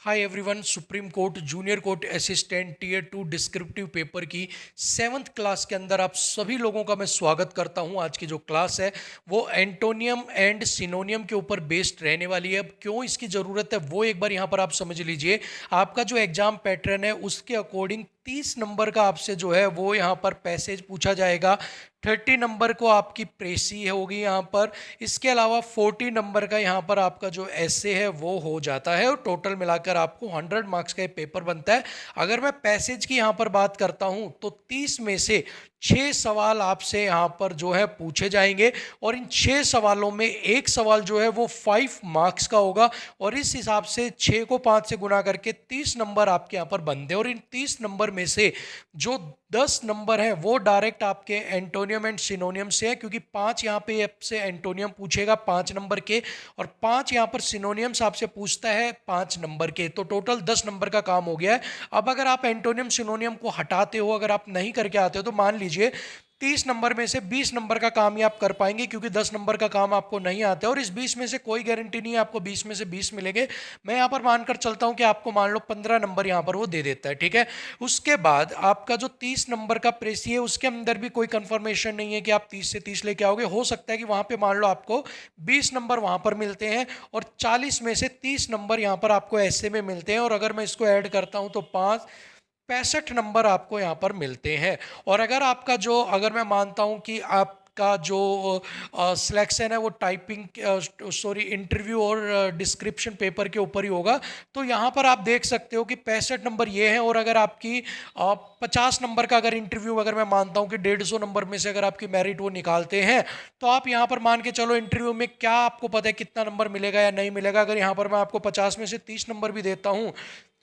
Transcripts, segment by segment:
हाय everyone. Supreme court junior court assistant tier 2 descriptive paper की 7th class के अंदर आप सभी लोगों का मैं स्वागत करता हूं। आज की जो क्लास है वो एंटोनियम एंड सिनोनियम के ऊपर बेस्ड रहने वाली है। अब क्यों इसकी ज़रूरत है वो एक बार यहां पर आप समझ लीजिए। आपका जो एग्जाम पैटर्न है उसके अकॉर्डिंग 30 नंबर का आपसे जो है वो यहाँ पर पैसेज पूछा जाएगा। 30 नंबर को आपकी प्रेसी होगी यहाँ पर। इसके अलावा 40 नंबर का यहाँ पर आपका जो ऐसे है वो हो जाता है और टोटल मिलाकर आपको 100 मार्क्स का ये पेपर बनता है। अगर मैं पैसेज की यहाँ पर बात करता हूँ तो 30 में से 6 सवाल आपसे यहाँ पर जो है पूछे जाएंगे और इन 6 सवालों में एक सवाल जो है वो 5 मार्क्स का होगा और इस हिसाब से 6 को 5 से गुना करके 30 नंबर आपके यहाँ पर बनते हैं। और इन 30 नंबर में से जो 10 नंबर हैं वो डायरेक्ट आपके एंटोनियम एंड सिनोनियम से है, क्योंकि 5 यहाँ पे आपसे एंटोनियम पूछेगा 5 नंबर के और 5 यहाँ पर सिनोनियम्स आपसे पूछता है 5 नंबर के, तो टोटल 10 नंबर का काम हो गया है। अब अगर आप एंटोनियम सिनोनियम को हटाते हो, अगर आप नहीं करके आते हो, तो मान लीजिए 30 नंबर में से 20 नंबर का काम ही आप कर पाएंगे, क्योंकि 10 नंबर का काम आपको नहीं आता है और इस 20 में से कोई गारंटी नहीं है आपको 20 में से 20 मिलेंगे। मैं यहाँ पर मानकर चलता हूँ कि आपको मान लो 15 नंबर यहाँ पर वो दे देता है, ठीक है। उसके बाद आपका जो 30 नंबर का प्रेसी है उसके अंदर भी कोई कंफर्मेशन नहीं है कि आप 30 से 30 लेके आओगे। हो सकता है कि वहाँ पे मान लो आपको 20 नंबर वहाँ पर मिलते हैं और 40 में से 30 नंबर यहाँ पर आपको ऐसे में मिलते हैं और अगर मैं इसको ऐड करता हूँ तो 5 65 नंबर आपको यहाँ पर मिलते हैं। और अगर आपका जो, अगर मैं मानता हूँ कि आपका जो सिलेक्शन है वो टाइपिंग सॉरी इंटरव्यू और डिस्क्रिप्शन पेपर के ऊपर ही होगा, तो यहाँ पर आप देख सकते हो कि 65 नंबर ये हैं। और अगर आपकी 50 नंबर का अगर इंटरव्यू, अगर मैं मानता हूँ कि 150 नंबर में से अगर आपकी मेरिट वो निकालते हैं, तो आप यहाँ पर मान के चलो इंटरव्यू में क्या आपको पता है कितना नंबर मिलेगा या नहीं मिलेगा। अगर यहाँ पर मैं आपको 50 में से 30 नंबर भी देता हूँ,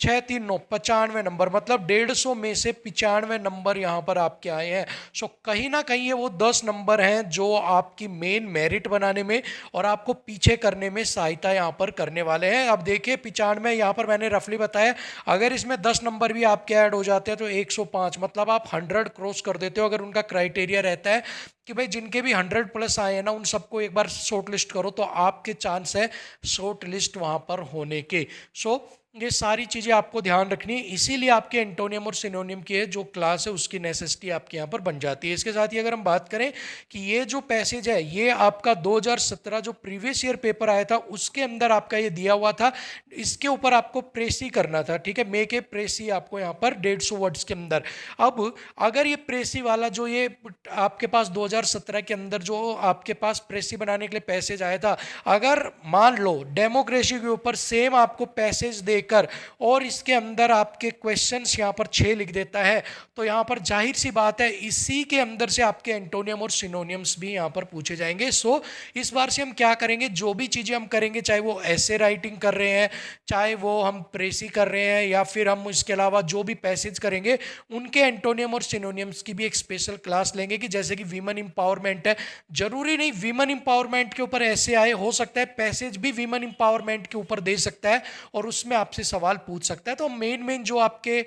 6 3 9 95 नंबर, मतलब 150 में से 95 नंबर यहाँ पर आपके आए हैं। सो कहीं ना कहीं ये वो 10 नंबर हैं जो आपकी मेन मेरिट बनाने में और आपको पीछे करने में सहायता यहाँ पर करने वाले हैं। अब देखिए 95 यहाँ पर मैंने रफली बताया, अगर इसमें 10 नंबर भी आपके ऐड हो जाते हैं तो 105, मतलब आप 100 क्रॉस कर देते हो। अगर उनका क्राइटेरिया रहता है कि भाई जिनके भी 100 प्लस आए हैं ना उन सबको एक बार शॉर्ट लिस्ट करो, तो आपके चांस है शॉर्ट लिस्ट वहाँ पर होने के। सो ये सारी चीज़ें आपको ध्यान रखनी है, इसीलिए आपके एंटोनियम और सिनोनियम की जो क्लास है उसकी नेसेसिटी आपके यहाँ पर बन जाती है। इसके साथ ही अगर हम बात करें कि ये जो पैसेज है ये आपका 2017 जो प्रीवियस ईयर पेपर आया था उसके अंदर आपका ये दिया हुआ था, इसके ऊपर आपको प्रेसी करना था, ठीक है। मेक ए प्रेसी आपको यहाँ पर 150 वर्ड्स के अंदर। अब अगर ये प्रेसी वाला जो ये आपके पास 2017 के अंदर जो आपके पास प्रेसी बनाने के लिए पैसेज आया था, अगर मान लो डेमोक्रेसी के ऊपर सेम आपको पैसेज देकर और इसके अंदर आपके क्वेश्चंस यहाँ पर 6 लिख देता है, तो यहाँ पर जाहिर सी बात है इसी के अंदर से आपके एंटोनियम और सिनोनियम्स भी यहाँ पर पूछे जाएंगे। सो इस बार से हम क्या करेंगे, जो भी चीज़ें हम करेंगे, चाहे वो ऐसे राइटिंग कर रहे हैं, चाहे वो हम प्रेसी कर रहे हैं, या फिर हम इसके अलावा जो भी पैसेज करेंगे उनके एंटोनियम और सिनोनियम्स की भी एक स्पेशल क्लास लेंगे। कि जैसे कि वीमन इंपावरमेंट है, जरूरी नहीं वीमन इंपावरमेंट के ऊपर ऐसे आए, हो सकता है पैसेज भी वीमन इंपावरमेंट के ऊपर दे सकता है और उसमें आपसे सवाल पूछ सकता है। तो मेन जो आपके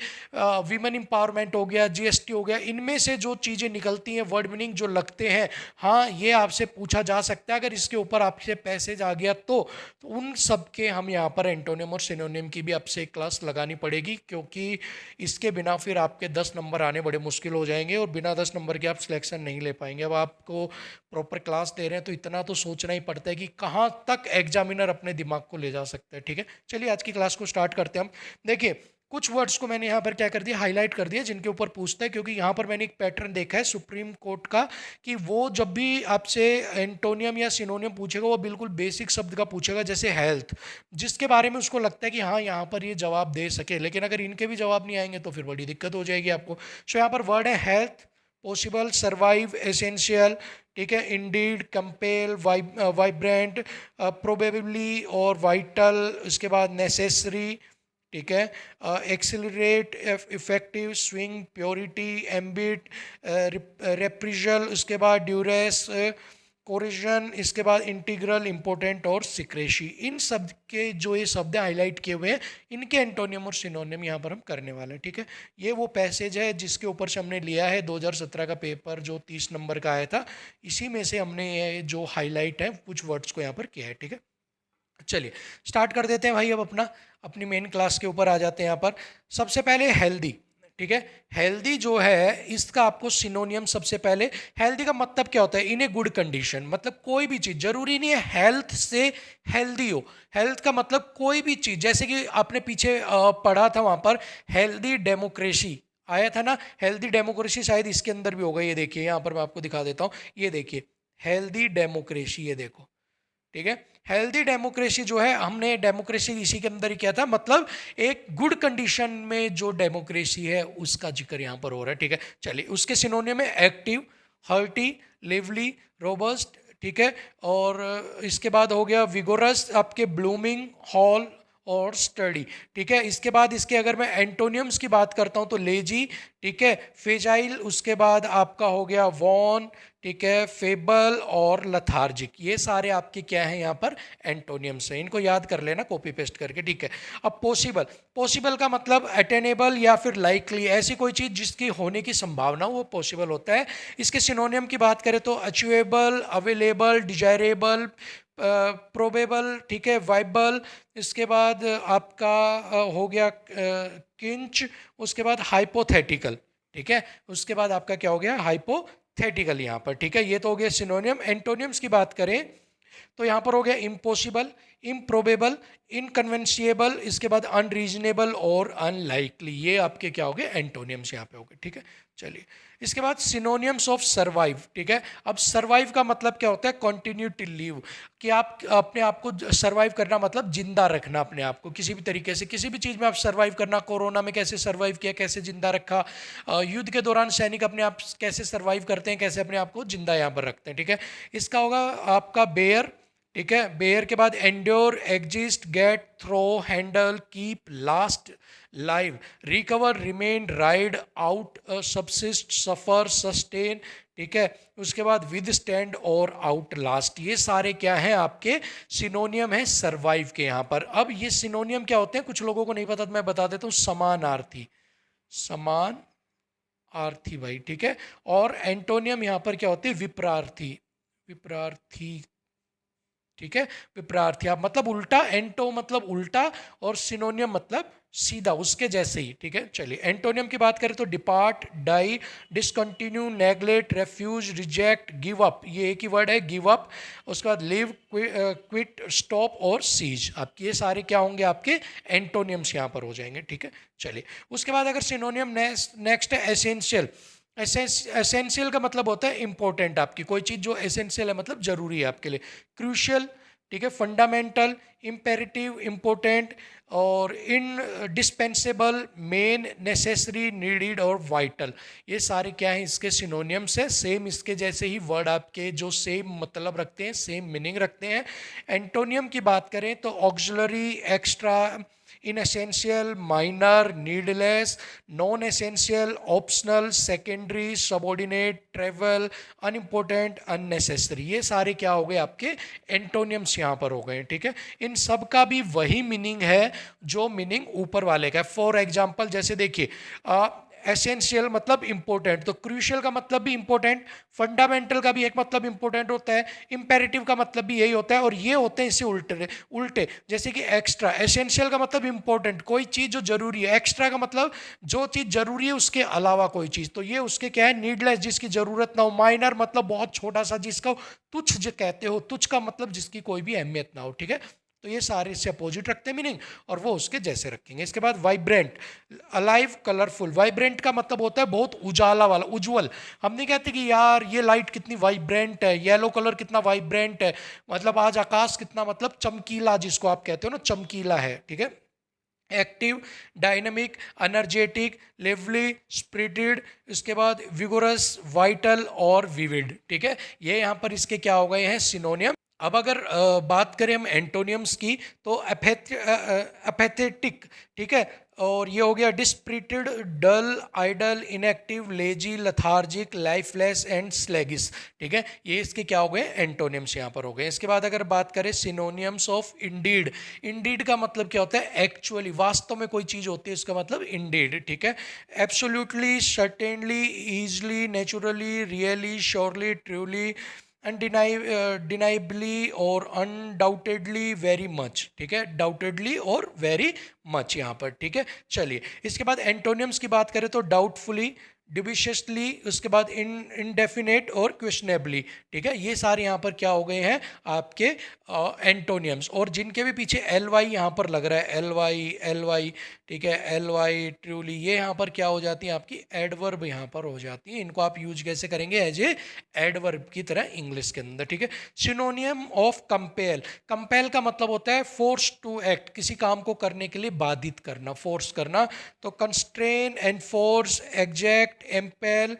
वीमन इंपावरमेंट हो गया, जीएसटी हो गया, इनमें से जो चीज़ें निकलती हैं, वर्ड मीनिंग जो लगते हैं, हाँ ये आपसे पूछा जा सकता है। अगर इसके ऊपर आपसे पैसेज आ गया तो उन सब के हम यहाँ पर एंटोनियम और सिनोनियम की भी आपसे एक क्लास लगानी पड़ेगी, क्योंकि इसके बिना फिर आपके 10 नंबर आने बड़े मुश्किल हो जाएंगे और बिना 10 नंबर के आप सिलेक्शन नहीं ले पाएंगे। अब आपको प्रॉपर क्लास दे रहे हैं तो इतना तो सोचना ही पड़ता है कि कहाँ तक एग्जामिनर अपने दिमाग को ले जा सकता है, ठीक है। चलिए आज की क्लास को स्टार्ट करते हैं हम। देखिए कुछ वर्ड्स को मैंने यहाँ पर क्या कर दिया, हाईलाइट कर दिया, जिनके ऊपर पूछता है, क्योंकि यहाँ पर मैंने एक पैटर्न देखा है सुप्रीम कोर्ट का कि वो जब भी आपसे एंटोनियम या सिनोनियम पूछेगा वो बिल्कुल बेसिक शब्द का पूछेगा, जैसे हेल्थ, जिसके बारे में उसको लगता है कि हाँ यहाँ पर ये जवाब दे सके। लेकिन अगर इनके भी जवाब नहीं आएंगे तो फिर बड़ी दिक्कत हो जाएगी आपको। सो यहाँ पर वर्ड है हेल्थ, पॉसिबल, सर्वाइव, एसेंशियल, ठीक है, इंडीड, कंपेल, वाइब्रेंट, प्रोबेबली और वाइटल, इसके बाद नेसेसरी, ठीक है, accelerate, effective, swing, purity, ambit, reprisal, उसके बाद ड्यूरेस, कोरिजन, इसके बाद इंटीग्रल, इंपोर्टेंट और सिक्रेशी। इन सब के जो ये शब्द हाईलाइट किए हुए हैं इनके एंटोनियम और सिनोनियम यहाँ पर हम करने वाले हैं, ठीक है। ये वो पैसेज है जिसके ऊपर से हमने लिया है 2017 का पेपर जो 30 नंबर का आया था, इसी में से हमने ये जो हाईलाइट है कुछ वर्ड्स को यहाँ पर किया है, ठीक है। चलिए स्टार्ट कर देते हैं भाई। अब अपनी मेन क्लास के ऊपर आ जाते हैं। यहाँ पर सबसे पहले हेल्दी, ठीक है। हेल्दी जो है इसका आपको सिनोनियम सबसे पहले, हेल्दी का मतलब क्या होता है? इन ए गुड कंडीशन, मतलब कोई भी चीज़, जरूरी नहीं है हेल्थ से हेल्दी हो। हेल्थ का मतलब कोई भी चीज़, जैसे कि आपने पीछे पढ़ा था वहाँ पर हेल्दी डेमोक्रेसी आया था ना। हेल्दी डेमोक्रेसी शायद इसके अंदर भी होगा। ये देखिए यहाँ पर मैं आपको दिखा देता हूँ। ये देखिए हेल्दी डेमोक्रेसी, ये देखो, ठीक है। हेल्दी डेमोक्रेसी जो है, हमने डेमोक्रेसी इसी के अंदर ही किया था, मतलब एक गुड कंडीशन में जो डेमोक्रेसी है उसका जिक्र यहाँ पर हो रहा है, ठीक है। चलिए उसके सिनोनियम में एक्टिव, हर्टी, लिवली, रोबस्ट, ठीक है। और इसके बाद हो गया विगोरस, आपके ब्लूमिंग, हॉल और स्टडी, ठीक है। इसके बाद इसके अगर मैं एंटोनियम्स की बात करता हूँ तो लेजी, ठीक है, फेजाइल, उसके बाद आपका हो गया वॉन, ठीक है, फेबल और लथार्जिक। ये सारे आपके क्या हैं यहाँ पर? एंटोनियम्स हैं। इनको याद कर लेना कॉपी पेस्ट करके, ठीक है। अब पॉसिबल, पॉसिबल का मतलब अटेनेबल या फिर लाइकली, ऐसी कोई चीज़ जिसकी होने की संभावना हो वो पॉसिबल होता है। इसके सिनोनियम की बात करें तो अचीवेबल, अवेलेबल, डिजायरेबल, प्रोबेबल, ठीक है, वाइबल। इसके बाद आपका हो गया किंच, उसके बाद हाइपोथेटिकल, ठीक है। उसके बाद आपका क्या हो गया? हाइपोथेटिकल यहाँ पर, ठीक है। ये तो हो गया सिनोनियम। एंटोनियम्स की बात करें तो यहाँ पर हो गया इम्पॉसिबल, इम्प्रोबेबल, इनकन्वेंशिएबल, इसके बाद अनरीजनेबल और अनलाइकली। ये आपके क्या हो गए? एंटोनियम्स यहाँ पे हो गए, ठीक है। चलिए इसके बाद सिनोनियम्स ऑफ सरवाइव, ठीक है। अब सरवाइव का मतलब क्या होता है? कंटिन्यू टू लिव, कि आप अपने आप को सरवाइव करना, मतलब जिंदा रखना अपने आप को किसी भी तरीके से, किसी भी चीज़ में आप सरवाइव करना। कोरोना में कैसे सरवाइव किया, कैसे जिंदा रखा, युद्ध के दौरान सैनिक अपने आप कैसे सरवाइव करते हैं, कैसे अपने आप को जिंदा यहाँ पर रखते हैं, ठीक है। इसका होगा आपका बेयर, ठीक है। बेयर के बाद endure, exist, get, throw, handle, keep, last, live, recover, remain, ride, out, subsist, suffer, sustain, ठीक है। उसके बाद विद स्टैंड और आउट लास्ट। ये सारे क्या हैं? आपके सिनोनियम है सरवाइव के यहाँ पर। अब ये सिनोनियम क्या होते हैं कुछ लोगों को नहीं पता तो मैं बता देता हूँ। समानार्थी, समान आर्थी भाई, ठीक है। और एंटोनियम यहाँ पर क्या होते हैं? विपरार्थी, विपरार्थी, ठीक है। विपरार्थी आप मतलब उल्टा, एंटो मतलब उल्टा और सिनोनियम मतलब सीधा, उसके जैसे ही, ठीक है। चलिए एंटोनियम की बात करें तो depart, die, discontinue, neglect, refuse, reject, give up, ये एक ही वर्ड है गिव अप। उसके बाद लिव, क्विट, स्टॉप और सीज। आपके ये सारे क्या होंगे? आपके एंटोनियम्स यहाँ पर हो जाएंगे, ठीक है। चलिए उसके बाद अगर सिनोनियम नेक्स्ट है एसेंशियल। एसेंशियल का मतलब होता है इंपॉर्टेंट, आपकी कोई चीज़ जो एसेंशियल है मतलब जरूरी है आपके लिए। क्रूशियल, ठीक है, फंडामेंटल, इम्पेरेटिव, इम्पोर्टेंट और डिस्पेंसेबल, मेन, नेसेसरी, नीडेड और वाइटल। ये सारे क्या हैं? इसके सिनोनियम्स है। सेम इसके जैसे ही वर्ड आपके जो सेम मतलब रखते हैं, सेम मीनिंग रखते हैं। एंटोनियम की बात करें तो auxiliary, extra, inessential, minor, needless, non essential, optional, secondary, subordinate, trivial, unimportant, unnecessary. ये सारे क्या हो गए? आपके एंटोनियम्स यहाँ पर हो गए, ठीक है। इन सब का भी वही मीनिंग है जो मीनिंग ऊपर वाले का है। फॉर एग्जाम्पल जैसे देखिए, एसेंशियल मतलब इंपॉर्टेंट, तो क्रूशियल का मतलब भी इंपॉर्टेंट, फंडामेंटल का भी एक मतलब इंपॉर्टेंट होता है, इंपेरेटिव का मतलब भी यही होता है, और ये होते हैं इससे उल्टे उल्टे। जैसे कि एक्स्ट्रा, एसेंशियल का मतलब इंपॉर्टेंट, कोई चीज़ जो जरूरी है। एक्स्ट्रा का मतलब जो चीज़ जरूरी है उसके अलावा कोई चीज़, तो ये उसके क्या है? नीडलेस, जिसकी जरूरत ना हो। माइनर मतलब बहुत छोटा सा, जिसका तुच्छ जो कहते हो। तुच्छ का मतलब जिसकी कोई भी अहमियत ना हो, ठीक है। तो ये सारे इससे अपोजिट रखते हैं मीनिंग, और वो उसके जैसे रखेंगे। इसके बाद वाइब्रेंट, अलाइव, कलरफुल। वाइब्रेंट का मतलब होता है बहुत उजाला वाला, उज्जवल। हम नहीं कहते कि यार ये लाइट कितनी वाइब्रेंट है, येलो कलर कितना वाइब्रेंट है, मतलब आज आकाश कितना मतलब चमकीला, जिसको आप कहते हो ना चमकीला है, ठीक है। Active, dynamic, energetic, lively, spirited, इसके बाद विगोरस, वाइटल और विविड, ठीक है। ये यहाँ पर इसके क्या हो गए हैं? सिनोनियम। अब अगर बात करें हम एंटोनियम्स की तो एपेथेटिक, ठीक है, और ये हो गया dispirited, dull, idle, inactive, lazy, lethargic, lifeless and sluggish, ठीक है। ये इसके क्या हो गए? एंटोनियम्स यहाँ पर हो गए। इसके बाद अगर बात करें सिनोनियम्स ऑफ इंडीड, इंडीड का मतलब क्या होता है? एक्चुअली, वास्तव में कोई चीज़ होती है, इसका मतलब इंडीड, ठीक है। Absolutely, certainly, easily, naturally, really, surely, truly, undeniably और अनडाउटेडली वेरी मच, ठीक है, डाउटेडली और वेरी मच यहाँ पर, ठीक है। चलिए इसके बाद एंटोनियम्स की बात करें तो डाउटफुली, डिविशियसली, उसके बाद इनडेफिनेट और क्वेश्चनेबली, ठीक है। ये सारे यहाँ पर क्या हो गए हैं आपके एंटोनियम्स, और जिनके भी पीछे एल वाई यहाँ पर लग रहा है, एल वाई, ठीक है, एल वाई ट्रूली, ये यहाँ पर क्या हो जाती है आपकी एडवर्ब यहाँ पर हो जाती है। इनको आप यूज कैसे करेंगे, एज ए एडवर्ब की तरह इंग्लिश के अंदर, ठीक है। सिनोनियम ऑफ कंपेल, कंपेल का मतलब होता है फोर्स टू एक्ट, किसी काम को करने के लिए बाधित करना, फोर्स करना। तो कंस्ट्रेन, एनफोर्स, एग्जैक्ट, एम्पेल,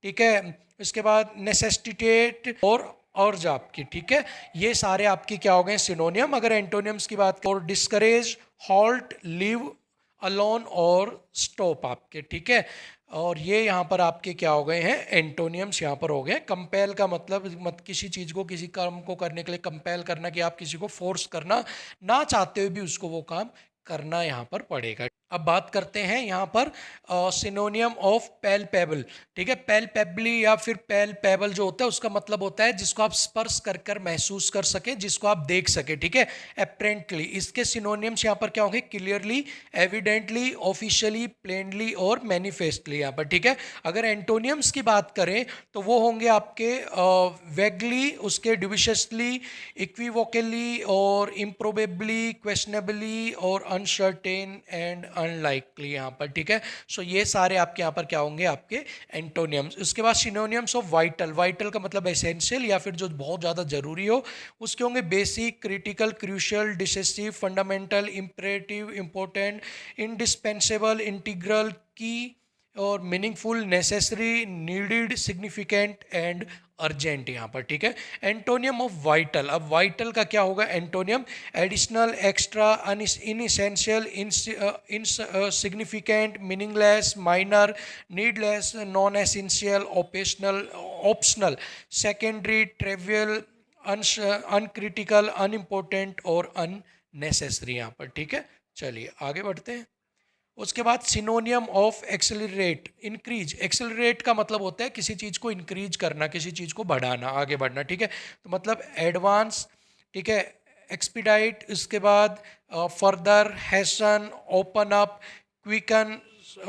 ठीक है। इसके बाद नेसेसिटेट और अर्ज आपकी, ठीक है। ये सारे आपके क्या हो गए सिनोनियम। अगर एंटोनियम्स की बात करें और डिस्करेज, हॉल्ट, लिव अलोन और स्टॉप आपके, ठीक है। और ये यहाँ पर आपके क्या हो गए हैं एंटोनियम्स यहाँ पर हो गए। कंपेल का मतलब मत किसी चीज़ को, किसी काम को करने के लिए कंपेल करना, कि आप किसी को फोर्स करना, ना चाहते हुए भी उसको वो काम करना यहाँ पर पड़ेगा। अब बात करते हैं यहाँ पर सिनोनियम ऑफ पैल्पेबल, ठीक है। पैल्पेबली या फिर पैल्पेबल जो होता है उसका मतलब होता है जिसको आप स्पर्श कर कर महसूस कर सके, जिसको आप देख सके, ठीक है। अप्रेंटली, इसके सिनोनियम्स यहाँ पर क्या होंगे, क्लियरली, एविडेंटली, ऑफिशियली, प्लेनली और मैनिफेस्टली यहाँ पर, ठीक है। अगर एंटोनियम्स की बात करें तो वो होंगे आपके वेगली, उसके डिविशियसली, इक्विवोकली और इम्प्रोबेबली, क्वेश्चनेबली और अनसर्टेन एंड अनलाइकली यहाँ पर, ठीक है। सो ये सारे आपके यहाँ पर क्या होंगे आपके एंटोनियम्स। उसके बाद सिनोनियम्स ऑफ वाइटल, वाइटल का मतलब एसेंशियल या फिर जो बहुत ज़्यादा जरूरी हो, उसके होंगे basic, critical, crucial, decisive, fundamental, imperative, important, indispensable, integral, key और meaningful, necessary, needed, significant and urgent यहाँ पर, ठीक है। एंटोनियम ऑफ वाइटल, अब वाइटल का क्या होगा antonym, additional, extra, inessential, insignificant, meaningless, minor, needless, non essential, optional, optional, secondary, trivial, uncritical, unimportant और अननेसेसरी यहाँ पर, ठीक है। चलिए आगे बढ़ते हैं। उसके बाद सिनोनियम ऑफ एक्सेलरेट, इंक्रीज, एक्सेलरेट का मतलब होता है किसी चीज़ को इंक्रीज करना, किसी चीज़ को बढ़ाना, आगे बढ़ना, ठीक है। तो मतलब एडवांस, ठीक है, एक्सपीडाइट, इसके बाद further, Hesson, open up, quicken,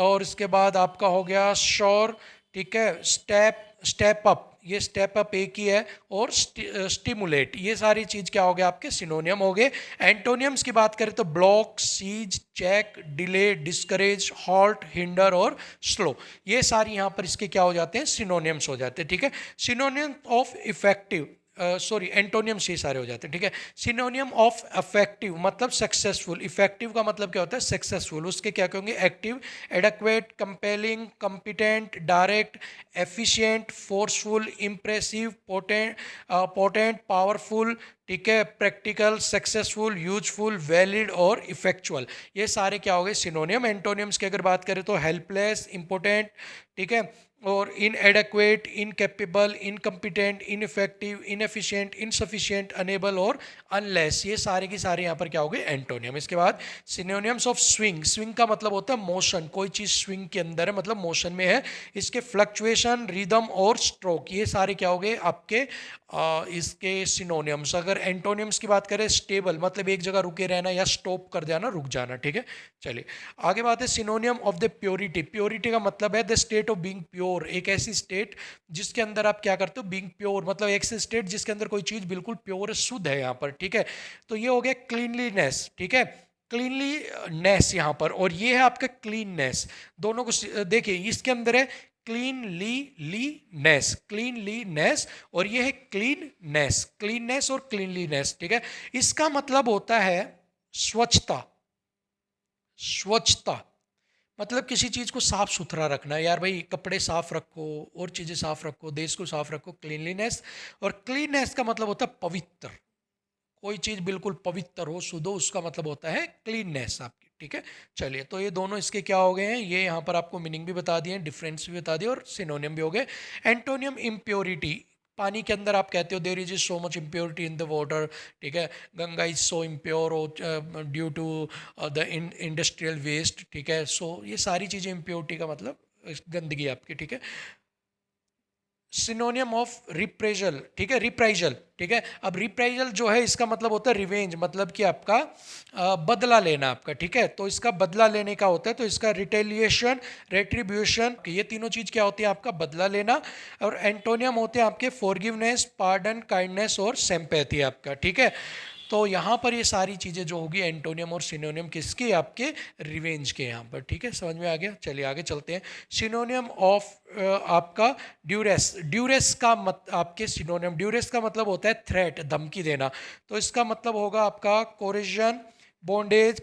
और इसके बाद आपका हो गया श्योर, ठीक है, स्टेप, स्टेप अप, ये स्टेप अप एक ही है, और स्टिमुलेट, ये सारी चीज़ क्या हो गया आपके सिनोनियम हो गए। एंटोनियम्स की बात करें तो block, cease, check, delay, discourage, halt, hinder और स्लो, ये सारी यहाँ पर इसके क्या हो जाते हैं सिनोनियम्स हो जाते हैं, ठीक है। सिनोनियम ऑफ इफेक्टिव, सॉरी एंटोनियम्स ये सारे हो जाते हैं, ठीक है। सिनोनियम ऑफ अफेक्टिव मतलब सक्सेसफुल, इफेक्टिव का मतलब क्या होता है सक्सेसफुल, उसके क्या कहोगे active, adequate, compelling, competent, direct, efficient, forceful, impressive, potent, potent, powerful, ठीक है, प्रैक्टिकल, सक्सेसफुल, यूजफुल, वैलिड और इफेक्चुअल, ये सारे क्या हो गए सिनोनियम। एंटोनियम्स की अगर बात करें तो हेल्पलेस, इंपोर्टेंट, ठीक है, और inadequate, incapable, incompetent, ineffective, inefficient, insufficient, unable और अनलेस, ये सारे के सारे यहाँ पर क्या हो गए एंटोनियम। इसके बाद सिनोनियम्स ऑफ स्विंग, स्विंग का मतलब होता है मोशन, कोई चीज़ स्विंग के अंदर है मतलब मोशन में है। इसके फ्लक्चुएशन, रिदम और स्ट्रोक, ये सारे क्या हो गए आपके इसके सिनोनियम्स। अगर एंटोनियम्स की बात करें स्टेबल मतलब एक जगह रुके रहना या स्टॉप कर जाना, रुक जाना, ठीक है। चलिए आगे बात है सिनोनियम ऑफ द प्योरिटी, प्योरिटी का मतलब है the state of being pure, एक ऐसी स्टेट जिसके अंदर आप क्या करते हो बीइंग प्योर, मतलब एक ऐसी स्टेट जिसके अंदर कोई चीज़ बिल्कुल प्योर शुद्ध है यहाँ पर, ठीक है। तो ये हो गया क्लीनलीनेस, ठीक है, क्लीनलीनेस यहाँ पर, और ये है आपका क्लीननेस, दोनों को देखिए इसके अंदर है क्लीनलीनेस, क्लीनलीनेस, और ये है क्लीननेस, क्लीननेस और क्लीनलीनेस, ठीक है। इसका मतलब होता है स्वच्छता, स्वच्छता मतलब किसी चीज़ को साफ सुथरा रखना, यार भाई कपड़े साफ रखो और चीज़ें साफ रखो, देश को साफ रखो, क्लीनलीनेस। और क्लीननेस का मतलब होता है पवित्र, कोई चीज़ बिल्कुल पवित्र हो, शुद्ध हो, उसका मतलब होता है क्लीननेस आपकी, ठीक है। चलिए तो ये दोनों इसके क्या हो गए हैं, ये यहाँ पर आपको मीनिंग भी बता दिए, डिफरेंस भी बता दिए और सिनोनियम भी हो गए। एंटोनियम इम्प्योरिटी, पानी के अंदर आप कहते हो there is so much impurity in the water, ठीक है, Ganga is so impure due to the industrial waste, ठीक है। सो ये सारी चीज़ें इम्प्योरिटी का मतलब गंदगी आपकी, ठीक है। सिनोनियम ऑफ रिप्रेजल, ठीक है, रिप्राइजल, ठीक है। अब रिप्राइजल जो है इसका मतलब होता है रिवेंज, मतलब कि आपका बदला लेना आपका, ठीक है। तो इसका बदला लेने का होता है, तो इसका रिटेलिएशन, रेट्रीब्यूशन, ये तीनों चीज क्या होती है, आपका बदला लेना। और एंटोनियम होते हैं आपके फॉरगिवनेस, पार्डन, काइंडनेस और सिंपैथी आपका, ठीक है। तो यहाँ पर ये सारी चीज़ें जो होगी एंटोनियम और सिनोनियम किसके, आपके रिवेंज के यहाँ पर, ठीक है। समझ में आ गया, चलिए आगे चलते हैं। सिनोनियम ऑफ आपका ड्यूरेस, ड्यूरेस का आपके सिनोनियम, ड्यूरेस का मतलब होता है थ्रेट, धमकी देना। तो इसका मतलब होगा आपका कोरिजन, बॉन्डेज,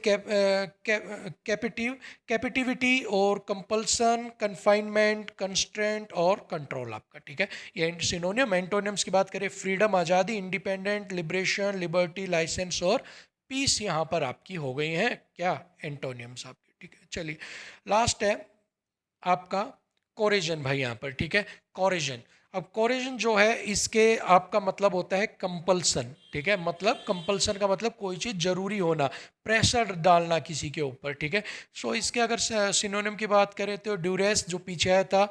कैपिटिविटी और कंपल्सन, कन्फाइनमेंट, कंस्ट्रेंट और कंट्रोल आपका, ठीक है। ये सिनोनियम। एंटोनियम्स की बात करें, फ्रीडम, आज़ादी, इंडिपेंडेंट, लिबरेशन, लिबर्टी, लाइसेंस और पीस यहाँ पर आपकी हो गई हैं क्या, एंटोनियम्स आपकी, ठीक है। चलिए लास्ट है आपका कोरिजन भाई यहाँ पर, ठीक है, कोरिजन। अब कोरिजन जो है इसके आपका मतलब होता है कंपल्सन, ठीक है। मतलब कंपल्सन का मतलब कोई चीज़ जरूरी होना, प्रेशर डालना किसी के ऊपर, ठीक है। सो इसके अगर सिनोनिम की बात करें तो ड्यूरेस जो पीछे आया था,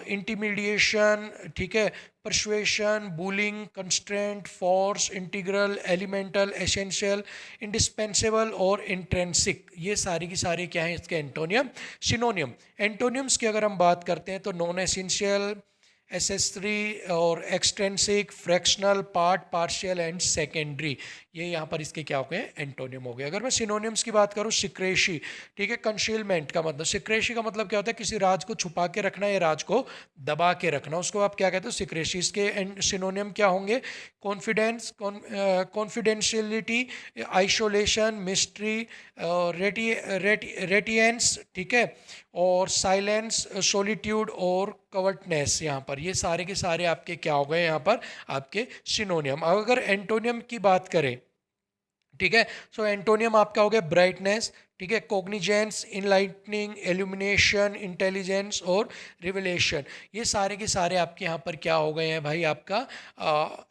इंटिमिडिएशन, ठीक है, persuasion, bullying, constraint, force, integral, elemental, essential, indispensable और इंट्रेंसिक, ये सारी की सारी क्या है इसके एंटोनियम, सिनोनियम। एंटोनियम्स की अगर हम बात करते हैं तो नॉन एसेंशियल, एसेसरी और extrinsic, fractional, part, partial and secondary, ये यहाँ पर इसके क्या हो गए, एंटोनियम हो गए। अगर मैं सिनोनियम्स की बात करूँ, सिक्रेशी, ठीक है, कंसीलमेंट का मतलब, सिक्रेशी का मतलब क्या होता है, किसी राज को छुपा के रखना या राज को दबा के रखना, उसको आप क्या कहते हो, सिक्रेशी। इसके सिनोनियम क्या होंगे, कॉन्फिडेंस, कॉन्फिडेंशियलिटी, आइसोलेशन, मिस्ट्री, रेटियंस, ठीक है, और साइलेंस, सोलिट्यूड और कवर्टनेस, यहाँ पर ये सारे के सारे आपके क्या हो गए यहाँ पर आपके सिनोनियम। अगर एंटोनियम की बात करें, ठीक है, सो एंटोनियम आपका हो गया ब्राइटनेस, ठीक है, कोग्निजेंस, इनलाइटनिंग, एल्यूमिनेशन, इंटेलिजेंस और रिवलेशन, ये सारे के सारे आपके यहाँ पर क्या हो गए हैं भाई, आपका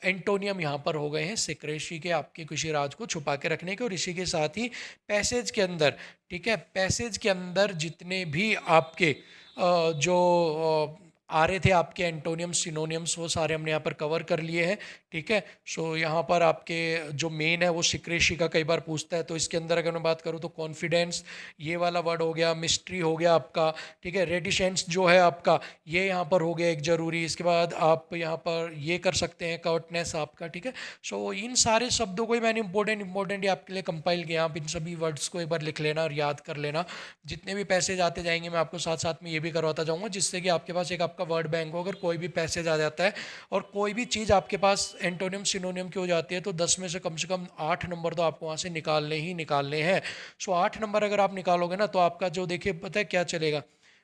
एंटोनियम यहाँ पर हो गए हैं सिक्रेसी के, आपके किसी राज को छुपा के रखने के। और इसी के साथ ही पैसेज के अंदर, ठीक है, पैसेज के अंदर जितने भी आपके जो आ रहे थे आपके एंटोनियम्स, सिनोनियम्स, वो सारे हमने यहाँ पर कवर कर लिए हैं, ठीक है। सो यहाँ पर आपके जो मेन है वो सिक्रेसी का कई बार पूछता है, तो इसके अंदर अगर मैं बात करूँ तो कॉन्फिडेंस, ये वाला वर्ड हो गया, मिस्ट्री हो गया आपका, ठीक है, रेडिशेंस जो है आपका, ये यहाँ पर हो गया एक जरूरी। इसके बाद आप यहाँ पर ये कर सकते हैं कर्टनेस आपका, ठीक है। सो इन सारे शब्दों को ही मैंने इंपॉर्टेंट आपके लिए कंपाइल किया, आप इन सभी वर्ड्स को एक बार लिख लेना और याद कर लेना। जितने भी पैसेज आते जाएंगे मैं आपको साथ साथ में ये भी करवाता जाऊँगा, जिससे कि आपके पास एक आपका वर्ड बैंक हो। अगर कोई भी पैसेज आ जाता है और कोई भी चीज़ आपके पास एंटोनियम सिनोनियम की हो जाती है, तो 10 में से कम 8 नंबर तो आपको वहाँ से निकालने ही निकालने हैं। सो 8 नंबर अगर आप निकालोगे ना, तो आपका जो देखिए पता है क्या चलेगा,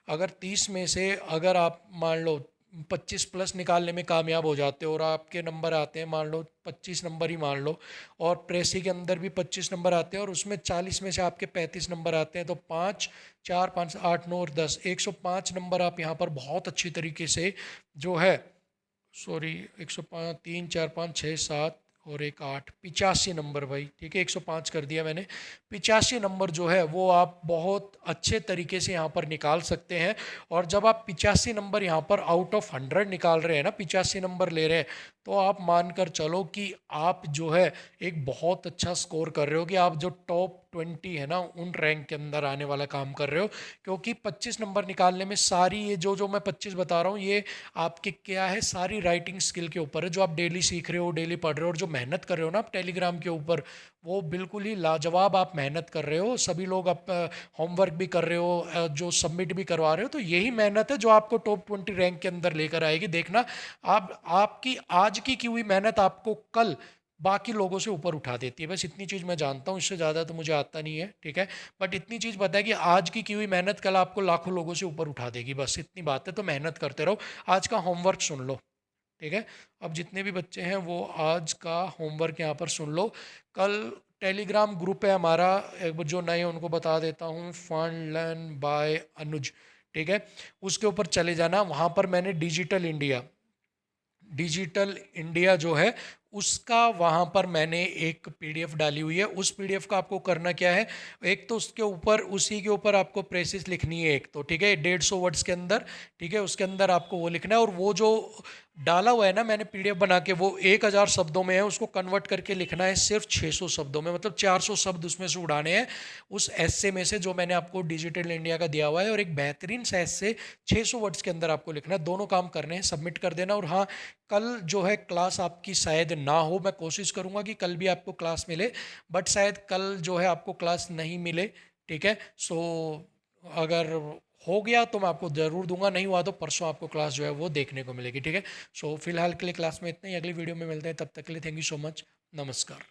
अगर 30 में से अगर आप मान लो 25 प्लस निकालने में कामयाब हो जाते हो और आपके नंबर आते हैं मान लो 25 नंबर ही मान लो, और प्रेसी के अंदर भी 25 नंबर आते हैं और उसमें 40 में से आपके 35 नंबर आते हैं, तो 5 4 5 8 9 और 10, 105 नंबर आप यहाँ पर बहुत अच्छी तरीके से जो है, सॉरी 105, 3 4 5 6 7 और एक 8, 85 नंबर भाई, ठीक है, 105 कर दिया मैंने। 85 नंबर जो है वो आप बहुत अच्छे तरीके से यहाँ पर निकाल सकते हैं। और जब आप 85 नंबर यहाँ पर आउट ऑफ 100 निकाल रहे हैं ना, 85 नंबर ले रहे हैं, तो आप मानकर चलो कि आप जो है एक बहुत अच्छा स्कोर कर रहे हो, कि आप जो टॉप 20 है ना उन रैंक के अंदर आने वाला काम कर रहे हो। क्योंकि 25 नंबर निकालने में सारी ये जो मैं 25 बता रहा हूँ, ये आपके क्या है, सारी राइटिंग स्किल के ऊपर है, जो आप डेली सीख रहे हो, डेली पढ़ रहे हो, और जो मेहनत कर रहे हो ना आप टेलीग्राम के ऊपर, वो बिल्कुल ही लाजवाब आप मेहनत कर रहे हो। सभी लोग आप होमवर्क भी कर रहे हो, जो सबमिट भी करवा रहे हो, तो यही मेहनत है जो आपको टॉप 20 रैंक के अंदर लेकर आएगी। देखना आप, आपकी आज की हुई मेहनत आपको कल बाकी लोगों से ऊपर उठा देती है। बस इतनी चीज़ मैं जानता हूँ, इससे ज़्यादा तो मुझे आता नहीं है, ठीक है। बट इतनी चीज़ पता है कि आज की हुई मेहनत कल आपको लाखों लोगों से ऊपर उठा देगी, बस इतनी बात है। तो मेहनत करते रहो। आज का होमवर्क सुन लो, ठीक है। अब जितने भी बच्चे हैं वो आज का होमवर्क यहाँ पर सुन लो। कल टेलीग्राम ग्रुप है हमारा, जो नए हैं उनको बता देता हूँ, फन लर्न बाय अनुज, ठीक है, उसके ऊपर चले जाना। वहाँ पर मैंने डिजिटल इंडिया जो है उसका वहाँ पर मैंने एक पीडीएफ डाली हुई है। उस पीडीएफ का आपको करना क्या है, एक तो उसके ऊपर, उसी के ऊपर आपको प्रेसिस लिखनी है एक तो, ठीक है, 150 वर्ड्स के अंदर, ठीक है, उसके अंदर आपको वो लिखना है। और वो जो डाला हुआ है ना मैंने पीडीएफ बना के, वो 1000 शब्दों में है, उसको कन्वर्ट करके लिखना है सिर्फ 600 शब्दों में, मतलब 400 शब्द उसमें से उड़ाने हैं उस एस्से में से जो मैंने आपको डिजिटल इंडिया का दिया हुआ है, और एक बेहतरीन सा एस्से 600 वर्ड्स के अंदर आपको लिखना है। दोनों काम करने हैं, सबमिट कर देना। और हाँ, कल जो है क्लास आपकी शायद ना हो, मैं कोशिश करूँगा कि कल भी आपको क्लास मिले, बट शायद कल जो है आपको क्लास नहीं मिले। ठीक है, सो अगर हो गया तो मैं आपको ज़रूर दूंगा, नहीं हुआ तो परसों आपको क्लास जो है वो देखने को मिलेगी। ठीक है, सो फिलहाल के लिए क्लास में इतना ही, अगली वीडियो में मिलते हैं, तब तक के लिए थैंक यू सो मच, नमस्कार।